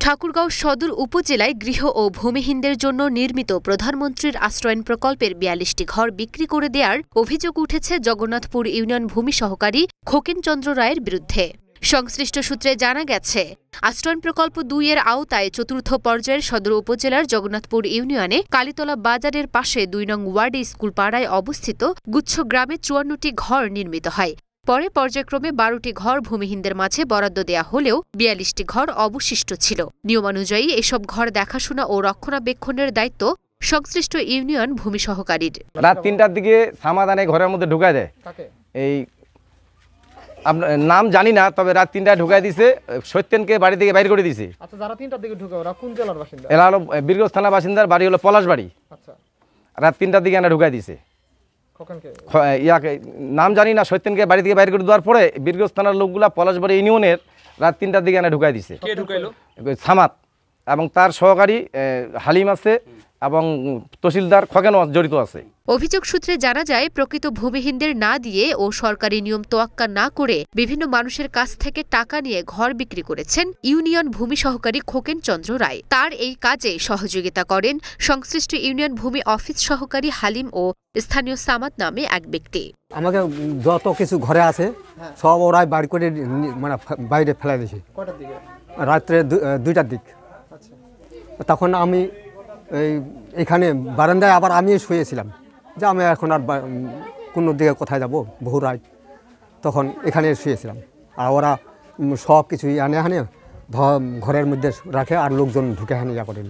ঠাকুরগাঁও সদর উপজেলায় গৃহ ও ভূমিহীনদের জন্য নির্মিত প্রধানমন্ত্রীর আশ্রয়ন প্রকল্পের ৪২টি ঘর বিক্রি করে দেওয়ার অভিযোগ উঠেছে জগন্নাথপুর ইউনিয়ন ভূমি সহকারী খোকেন চন্দ্র রায়ের বিরুদ্ধে। সংশ্লিষ্ট সূত্রে জানা গেছে, আশ্রয়ন প্রকল্প ২ এর আওতায় চতুর্থ পর্যায়ের সদর উপজেলার জগন্নাথপুর ইউনিয়নে কালীতলা বাজারের পাশে ২ নং ওয়ার্ডে স্কুলপাড়ায় অবস্থিত গুচ্ছ গ্রামে ৫৪টি ঘর নির্মিত হয়। পরে পর্যায়ক্রমে ১২টি ঘর ভূমিহীনদের মাঝে বরাদ্দ দেয়া হলেও ৪২টি ঘর অবশিষ্ট ছিল। নিয়মানুযায়ী এসব ঘর দেখাশোনা ও রক্ষণাবেক্ষণের দায়িত্ব সংশ্লিষ্ট ইউনিয়ন ভূমি সহকারীর। রাত ৩টার দিকে সামাদানে ঘরের মধ্যে ঢুকায় দেয়। এই আপনার নাম জানি না, তবে রাত ৩টায় ঢুকায় দিছে। সত্যেনকে বাড়ি থেকে বাইর করে দিছে। আচ্ছা, যারা 3টার দিকে ঢুকে ওরা কোন জেলার বাসিন্দা? এরা হলো বীরগঞ্জ থানার বাসিন্দার, বাড়ি হলো পলাশবাড়ি। আচ্ছা, রাত 3টার দিকে এনে ঢুকায় দিছে। খোকনকে ইয়াকে নাম জানি না, সত্যেনকে বাড়ি থেকে বাইর করে দেওয়ার পরে বীরগঞ্জ থানার লোকগুলা পলাশবাড়ি ইউনিয়নের রাত 3টার দিকে এনে ঢুকায় দিছে। কে ঢুকাইলো? সামাদ এবং তার সহকারী হালিম আছে এবং তহসিলদার খোকেন জড়িত আছে। অভিযোগ সূত্রে জানা যায়, প্রকৃত ভূমিহীনদের না দিয়ে ও সরকারি নিয়ম তোয়াক্কা না করে বিভিন্ন মানুষের কাছ থেকে টাকা নিয়ে ঘর বিক্রি করেছেন ইউনিয়ন ভূমি সহকারী খোকেন চন্দ্র রায়। তার এই কাজে সহযোগিতা করেন সংশ্লিষ্ট ইউনিয়ন ভূমি অফিস সহকারী হালিম ও স্থানীয় সামাদ নামে এক ব্যক্তি। আমাকে যত কিছু ঘরে আছে সব ওরাই বাড়ি করে মানে বাইরে ফেলে দিয়েছে। কটার দিকে? রাত্রে 2টার দিক। আচ্ছা, তখন আমি এইখানে বারান্দায় আবার আমি শুয়েছিলাম যে আমি এখন আর কোনো দিকে কোথায় যাব, বহু রাত। তখন এখানে শুয়েছিলাম আর ওরা সব কিছু আনে ঘরের মধ্যে রাখে আর লোকজন ঢুকে ইয়া করে।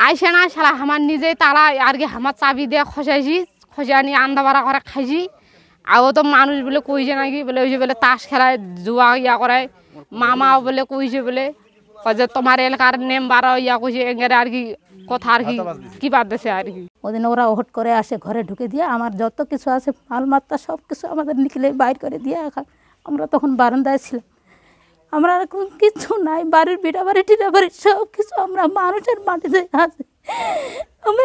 আইসে না শালা আমার নিজে তারা আর কি আমার চাবি দিয়ে খসাইছি, খসিয়ে নিয়ে আন্দা বাড়া করে খাইছি। আও তো মানুষ বলে কইছে নাকি বলে ওই যে বলে তাস খেলায় জুয়া ইয়া করে, মামাও বলে কইছে বলে যে তোমার এলাকার নেম বাড়া ইয়া কইছে এঙ্গেরে আর কি কথা আর কি বাদ দিছে আর কি। ওদিন ওরা হট করে আসে, ঘরে ঢুকে দিয়ে আমার যত কিছু আছে মালমাত্রা সব কিছু আমাদের নিকলে বাইর করে দিয়ে আমরা তখন বারান্দায় ছিলাম। আমরা কিছু নাই, বাড়ির বিড়াবাড়ি টিড়াবাড়ি সব কিছু আমরা মানুষের মাটিতে আছে। আমরা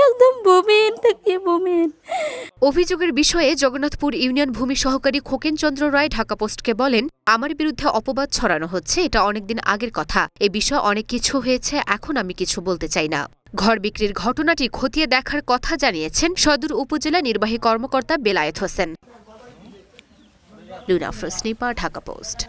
একদম ভূমিহীন থেকে ভূমিহীন। অভিযোগের বিষয়ে জগন্নাথপুর ইউনিয়ন ভূমি সহকারী খোকেন চন্দ্র রায় ঢাকা পোস্টকে বলেন, আমার বিরুদ্ধে অপবাদ ছড়ানো হচ্ছে, এটা অনেকদিন আগের কথা। এ বিষয়ে অনেক কিছু হয়েছে, এখন আমি কিছু বলতে চাই না। ঘর বিক্রির ঘটনাটি খতিয়ে দেখার কথা জানিয়েছেন সদর উপজেলা নির্বাহী কর্মকর্তা বেলায়েত হোসেন। লুনা আফরোজ, ঢাকা পোস্ট।